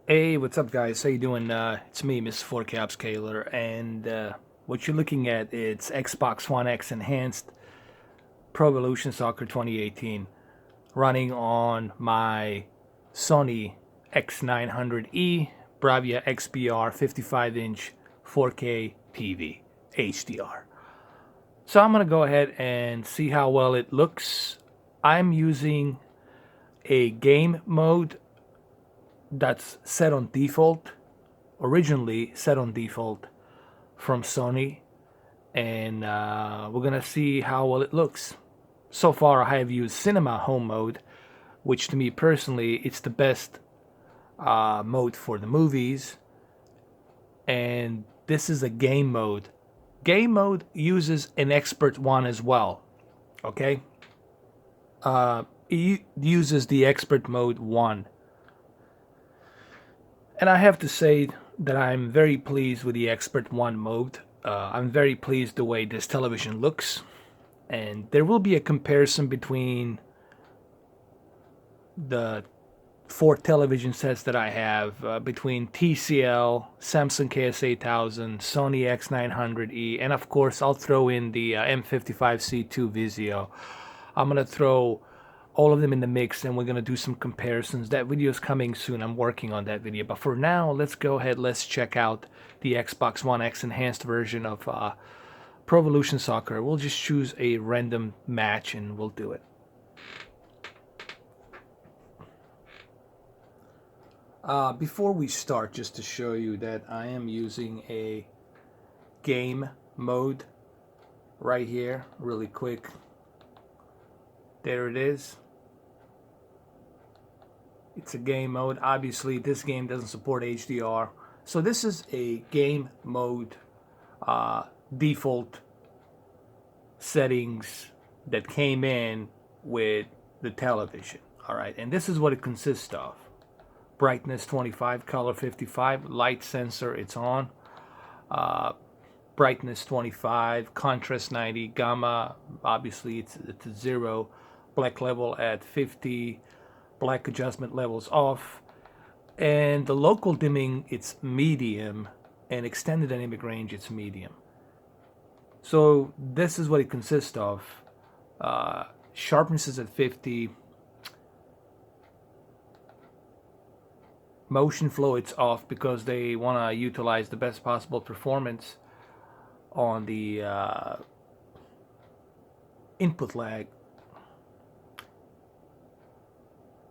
Hey, what's up, guys? How you doing? It's me, Mr. 4K Upscaler, and what you're looking at is Xbox One X Enhanced Pro Evolution Soccer 2018, running on my Sony X900E BRAVIA XBR 55-inch 4K TV HDR. So I'm gonna go ahead and see how well it looks. I'm using a game mode that's set on default, originally set on default from Sony, and we're gonna see how well it looks. So far, I have used Cinema Home Mode, which to me personally, it's the best mode for the movies, and this is a game mode. Game mode uses an expert one as well. Okay, it uses the expert mode one. And I have to say that I'm very pleased with the Expert 1 mode. I'm very pleased the way this television looks. And there will be a comparison between the four television sets that I have, between TCL, Samsung KS8000, Sony X900E, and of course I'll throw in the M55C2 Vizio. I'm going to throw all of them in the mix, and we're going to do some comparisons. That video is coming soon. I'm working on that video. But for now, let's go ahead. Let's check out the Xbox One X enhanced version of Pro Evolution Soccer. We'll just choose a random match and we'll do it. Before we start, just to show you that I am using a game mode right here, really quick. There it is. It's a game mode. Obviously, this game doesn't support HDR. So this is a game mode default settings that came in with the television. All right, and this is what it consists of. Brightness 25, color 55, light sensor, it's on. Brightness 25, contrast 90, gamma, obviously it's 0, black level at 50, black adjustment levels off, and the local dimming it's medium, and extended dynamic range it's medium. So this is what it consists of. Sharpness is at 50, motion flow it's off because they want to utilize the best possible performance on the input lag.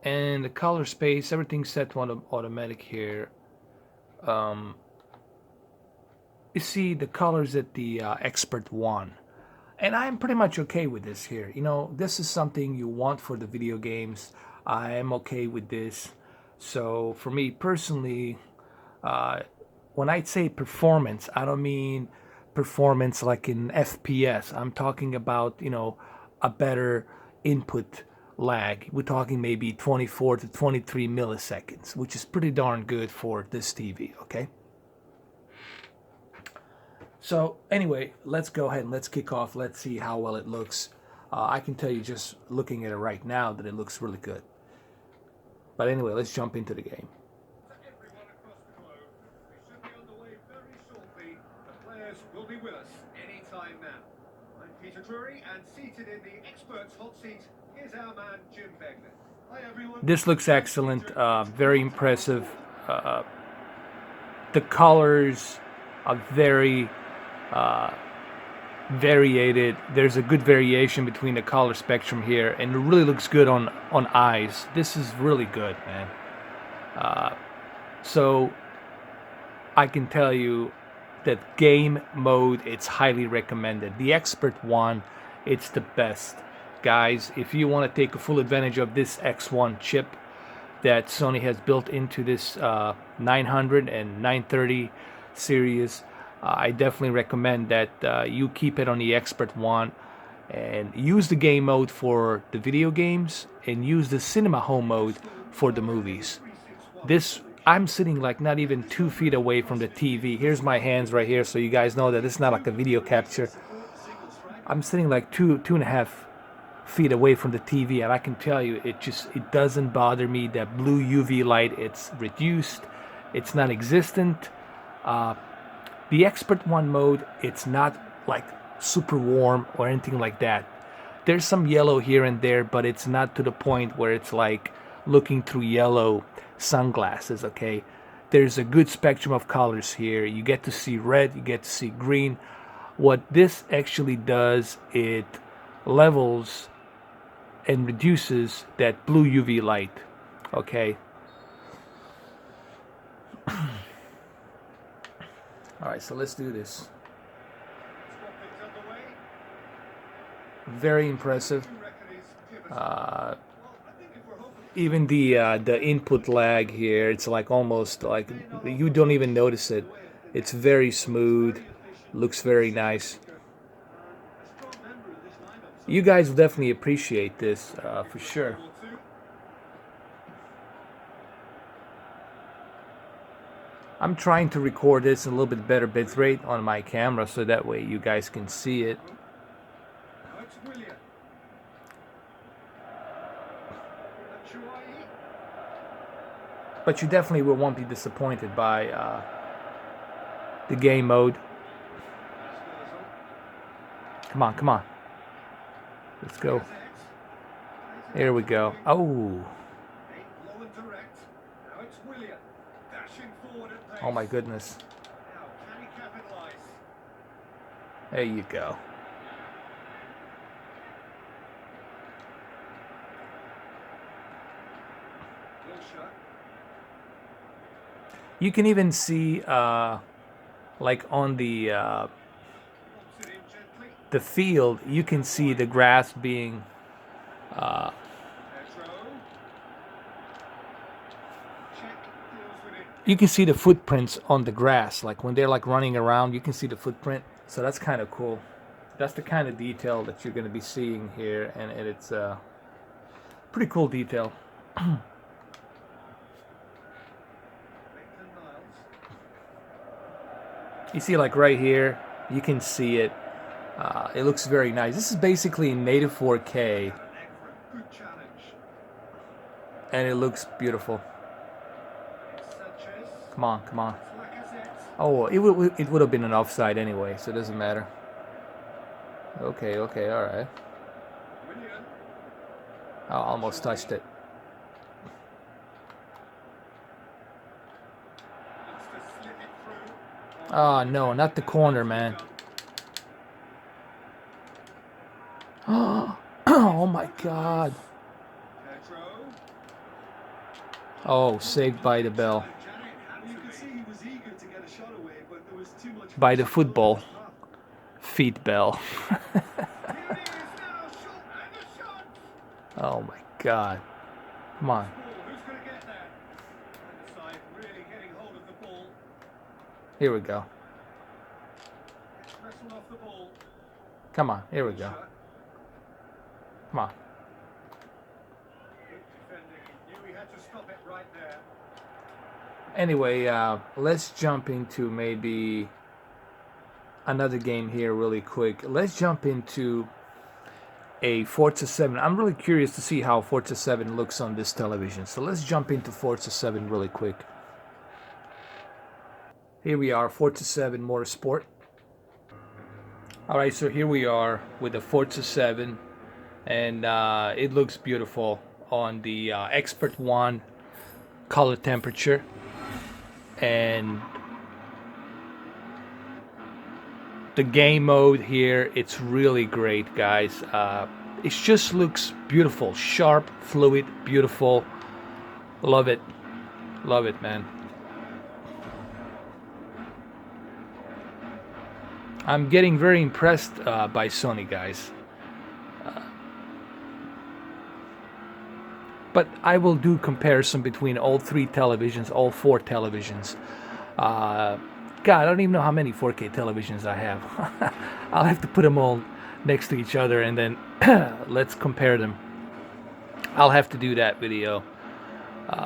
And the color space, everything's set to automatic here. You see the colors at the Expert 1. And I'm pretty much okay with this here. You know, this is something you want for the video games. I am okay with this. So for me personally, when I say performance, I don't mean performance like in FPS. I'm talking about, you know, a better input lag. We're talking maybe 24 to 23 milliseconds, which is pretty darn good for this TV, okay? So anyway, let's go ahead and let's kick off. Let's see how well it looks. I can tell you just looking at it right now that it looks really good. But anyway, let's jump into the game. Everyone across the globe, we should be underway very shortly. The players will be with us any time now. I'm Peter Drury, and seated in the experts' hot seat is our man Jim Begley. Hi everyone. This looks excellent, very impressive. The colors are very variated. There's a good variation between the color spectrum here, and it really looks good on eyes. This is really good, man. So I can tell you that game mode, it's highly recommended. The Expert one, it's the best. Guys, if you want to take a full advantage of this X1 chip that Sony has built into this 900 and 930 series, I definitely recommend that you keep it on the Expert one and use the game mode for the video games and use the Cinema Home mode for the movies. This, I'm sitting like not even 2 feet away from the TV. Here's my hands right here, so you guys know that it's not like a video capture. I'm sitting like two and a half feet away from the TV, and I can tell you it doesn't bother me. That blue UV light, it's reduced. it's non-existent. The Expert One mode, it's not like super warm or anything like that. There's some yellow here and there, but it's not to the point where it's like looking through yellow sunglasses, okay? There's a good spectrum of colors here. You get to see red, you get to see green. What this actually does, it levels and reduces that blue UV light, okay? All right, so let's do this. Very impressive. Even the input lag here, it's like almost like you don't even notice it. It's very smooth, looks very nice. You guys will definitely appreciate this for sure. I'm trying to record this in a little bit better bitrate on my camera so that way you guys can see it. But you definitely won't be disappointed by the game mode. Come on, come on. Let's go. Here we go. Oh. Oh my goodness. There you go. You can even see, like on the field, you can see the grass being you can see the footprints on the grass, like when they're like running around, you can see the footprint. So that's kind of cool. That's the kind of detail that you're going to be seeing here, and it's pretty cool detail. You see, like right here, you can see it. It looks very nice. This is basically native 4K, and it looks beautiful. Come on, come on. Oh, it would have been an offside anyway, so it doesn't matter. Okay, okay, all right. I almost touched it. Oh no, not the corner, man. Oh my God. Oh, saved by the bell. By the football. Feet bell. Oh my God. Come on. Here we go. Come on, here we go. Come on. Anyway, let's jump into maybe another game here really quick. Let's jump into a Forza 7. I'm really curious to see how Forza 7 looks on this television. So let's jump into Forza 7 really quick. Here we are, Forza 7 Motorsport. Alright, so here we are with the Forza 7, and it looks beautiful on the Expert One color temperature. And the game mode here, it's really great, guys. It just looks beautiful, sharp, fluid, beautiful. Love it. Love it, man. I'm getting very impressed by Sony, guys. But I will do comparison between all three televisions, all four televisions. God, I don't even know how many 4K televisions I have. I'll have to put them all next to each other and then let's compare them. I'll have to do that video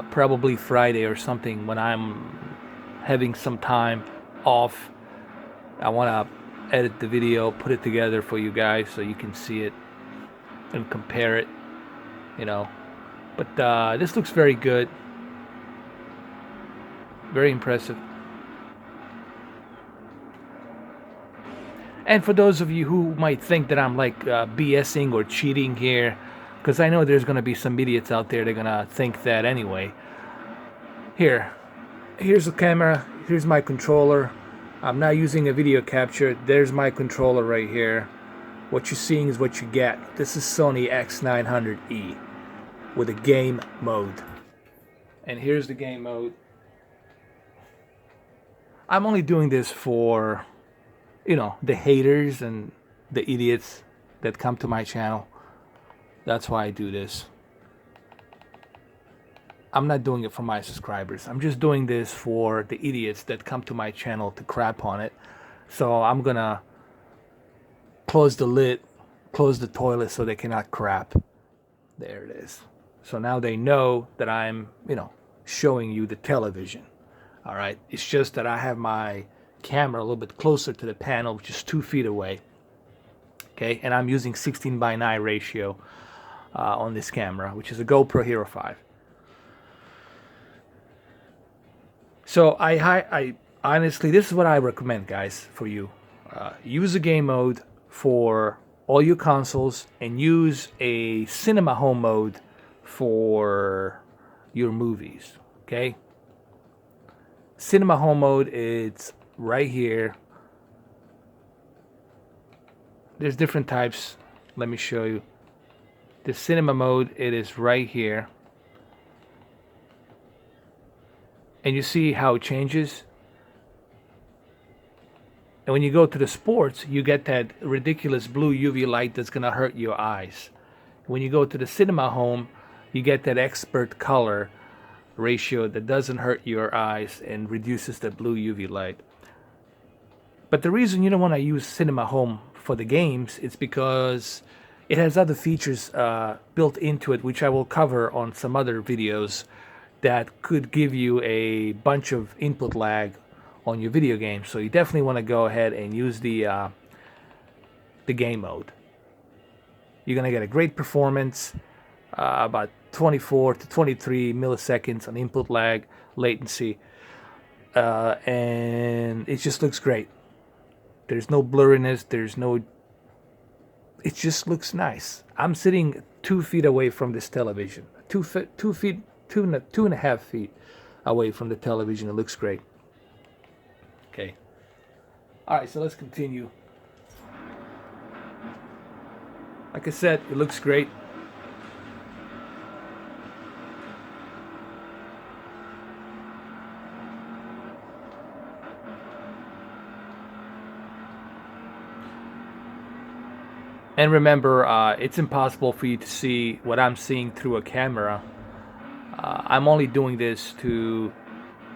probably Friday or something when I'm having some time off. I want to edit the video, put it together for you guys so you can see it and compare it, you know. But this looks very good. Very impressive. And for those of you who might think that I'm like BSing or cheating here, because I know there's going to be some idiots out there that are going to think that anyway. Here's the camera. Here's my controller. I'm not using a video capture. There's my controller right here. What you're seeing is what you get. This is Sony X900E with a game mode. And here's the game mode. I'm only doing this for, you know, the haters and the idiots that come to my channel. That's why I do this. I'm not doing it for my subscribers. I'm just doing this for the idiots that come to my channel to crap on it. So I'm gonna close the lid, close the toilet so they cannot crap. There it is. So now they know that I'm, you know, showing you the television. All right. It's just that I have my camera a little bit closer to the panel, which is 2 feet away. Okay. And I'm using 16:9 ratio on this camera, which is a GoPro Hero 5. So I honestly, this is what I recommend, guys, for you. Use a game mode for all your consoles and use a cinema home mode for your movies. Okay. Cinema home mode, it's right here. There's different types. Let me show you. The cinema mode, it is right here. And you see how it changes. And when you go to the sports, you get that ridiculous blue UV light that's gonna hurt your eyes. When you go to the cinema home, you get that expert color ratio that doesn't hurt your eyes and reduces the blue UV light. But the reason you don't want to use cinema home for the games is because it has other features built into it, which I will cover on some other videos, that could give you a bunch of input lag on your video game. So you definitely want to go ahead and use the game mode. You're going to get a great performance, about 24 to 23 milliseconds on input lag, latency, and it just looks great. There's no blurriness, it just looks nice. I'm sitting 2 feet away from this television, 2.5 feet away from the television. It looks great. Okay. All right, so let's continue. Like I said, it looks great. And remember, it's impossible for you to see what I'm seeing through a camera. I'm only doing this to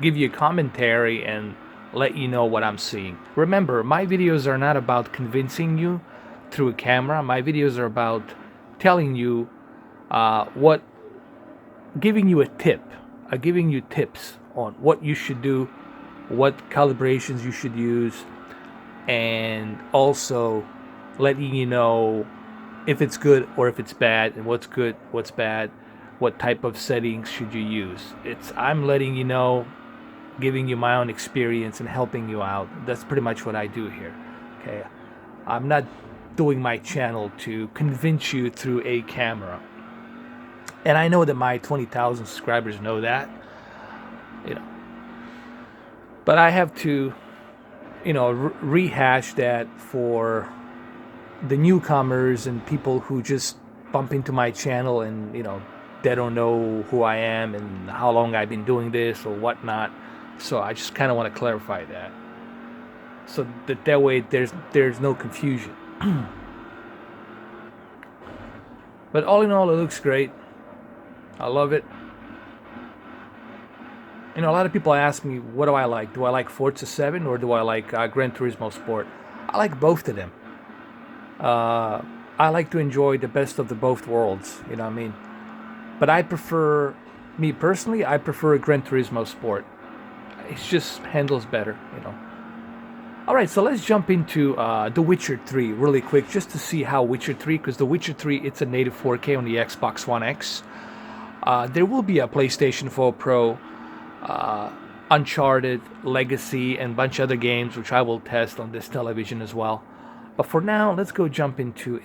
give you a commentary and let you know what I'm seeing. Remember, my videos are not about convincing you through a camera. My videos are about telling you giving you a tip, giving you tips on what you should do, what calibrations you should use, and also letting you know if it's good or if it's bad, and what's good, what's bad, what type of settings should you use. I'm letting you know, giving you my own experience and helping you out. That's pretty much what I do here. Okay, I'm not doing my channel to convince you through a camera. And I know that my 20,000 subscribers know that, you know. But I have to, you know, rehash that for the newcomers and people who just bump into my channel and, you know, they don't know who I am and how long I've been doing this or whatnot. So I just kind of want to clarify that, so that way there's no confusion. But all in all, it looks great. I love it. You know, a lot of people ask me, what do I like? Do I like Forza 7 or do I like Gran Turismo Sport? I like both of them. I like to enjoy the best of the both worlds, you know what I mean? But I prefer, me personally, I prefer Gran Turismo Sport. It just handles better, you know. Alright, so let's jump into The Witcher 3 really quick, just to see how Witcher 3, because The Witcher 3, it's a native 4K on the Xbox One X. There will be a PlayStation 4 Pro Uncharted, Legacy, and a bunch of other games which I will test on this television as well. But for now, let's go jump into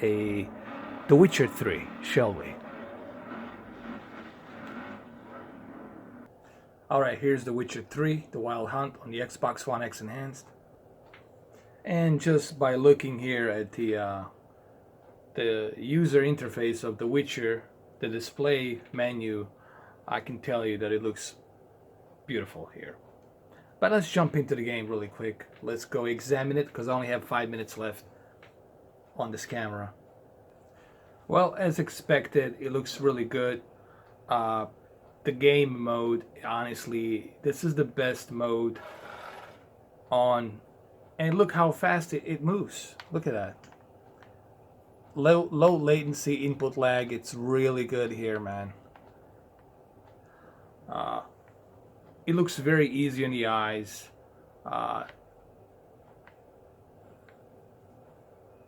The Witcher 3, shall we? Alright, here's The Witcher 3, The Wild Hunt on the Xbox One X Enhanced. And just by looking here at the user interface of The Witcher, the display menu, I can tell you that it looks beautiful here. But let's jump into the game really quick. Let's go examine it because I only have 5 minutes left on this camera. Well, as expected, it looks really good. The game mode, honestly, this is the best mode on, and look how fast it moves. Look at that. Low latency input lag. It's really good here, man. It looks very easy on the eyes.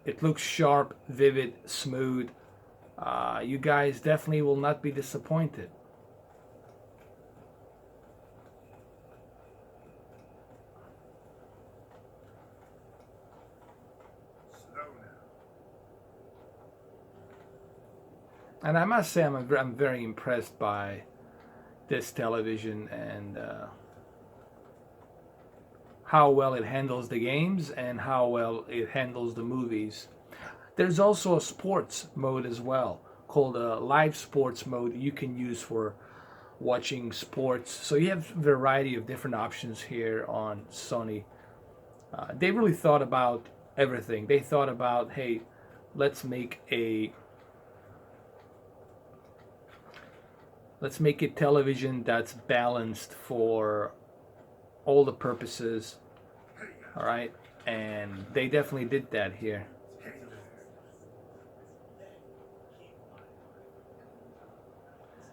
It looks sharp, vivid, smooth. You guys definitely will not be disappointed. And I must say I'm very impressed by this television and how well it handles the games and how well it handles the movies. There's also a sports mode as well called a live sports mode you can use for watching sports. So you have a variety of different options here on Sony. They really thought about everything. They thought about, hey, let's make a television that's balanced for all the purposes. All right, and they definitely did that here.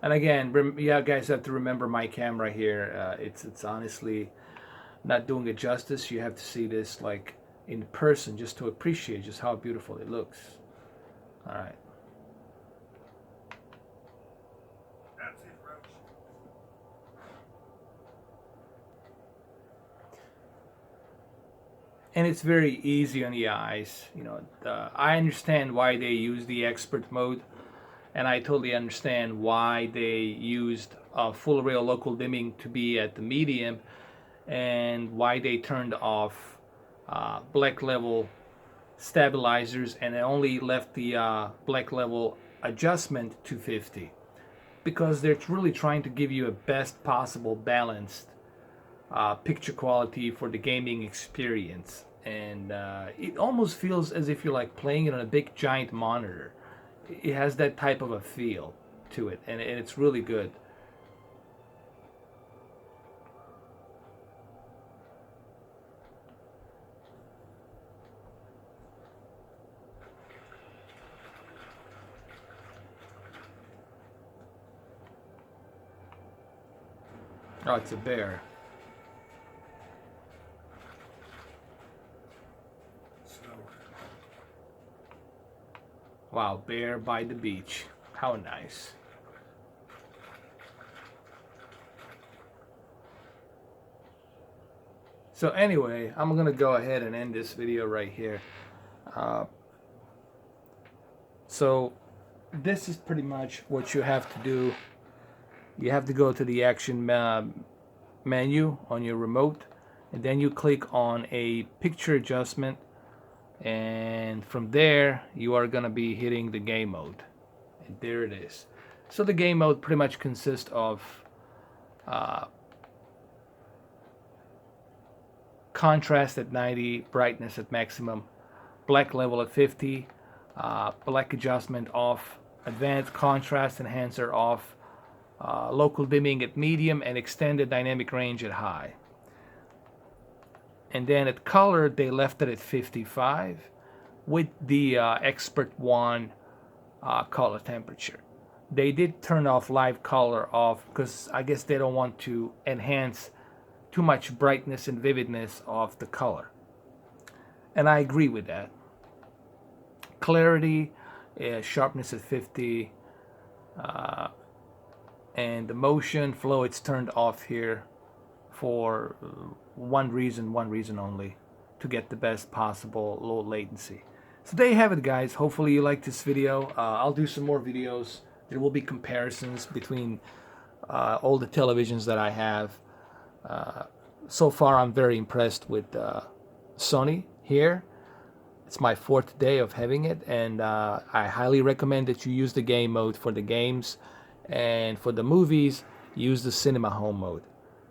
And again, yeah, guys have to remember my camera here. It's honestly not doing it justice. You have to see this like in person just to appreciate just how beautiful it looks. All right. And it's very easy on the eyes. You know, I understand why they use the expert mode, and I totally understand why they used full rail local dimming to be at the medium, and why they turned off black level stabilizers and only left the black level adjustment to 50, because they're really trying to give you a best possible balanced picture quality for the gaming experience. And it almost feels as if you're like playing it on a big giant monitor. It has that type of a feel to it, and it's really good. Oh, it's a bear. Wow, bear by the beach. How nice. So anyway, I'm gonna go ahead and end this video right here. So this is pretty much what you have to do. You have to go to the action menu on your remote, and then you click on a picture adjustment, and from there you are gonna be hitting the game mode, and there it is. So the game mode pretty much consists of contrast at 90, brightness at maximum, black level at 50, black adjustment off, advanced contrast enhancer off, local dimming at medium, and extended dynamic range at high. And then at color, they left it at 55 with the Expert One color temperature. They did turn off live color off because I guess they don't want to enhance too much brightness and vividness of the color. And I agree with that. Clarity, sharpness at 50, and the motion flow, it's turned off here for one reason only, to get the best possible low latency. So there you have it, guys. Hopefully you like this video. I'll do some more videos. There will be comparisons between all the televisions that I have. So far I'm very impressed with Sony here. It's my 4th day of having it, and I highly recommend that you use the game mode for the games, and for the movies use the cinema home mode.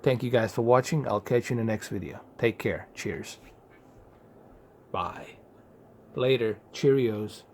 Thank you guys for watching. I'll catch you in the next video. Take care. Cheers. Bye. Later. Cheerios.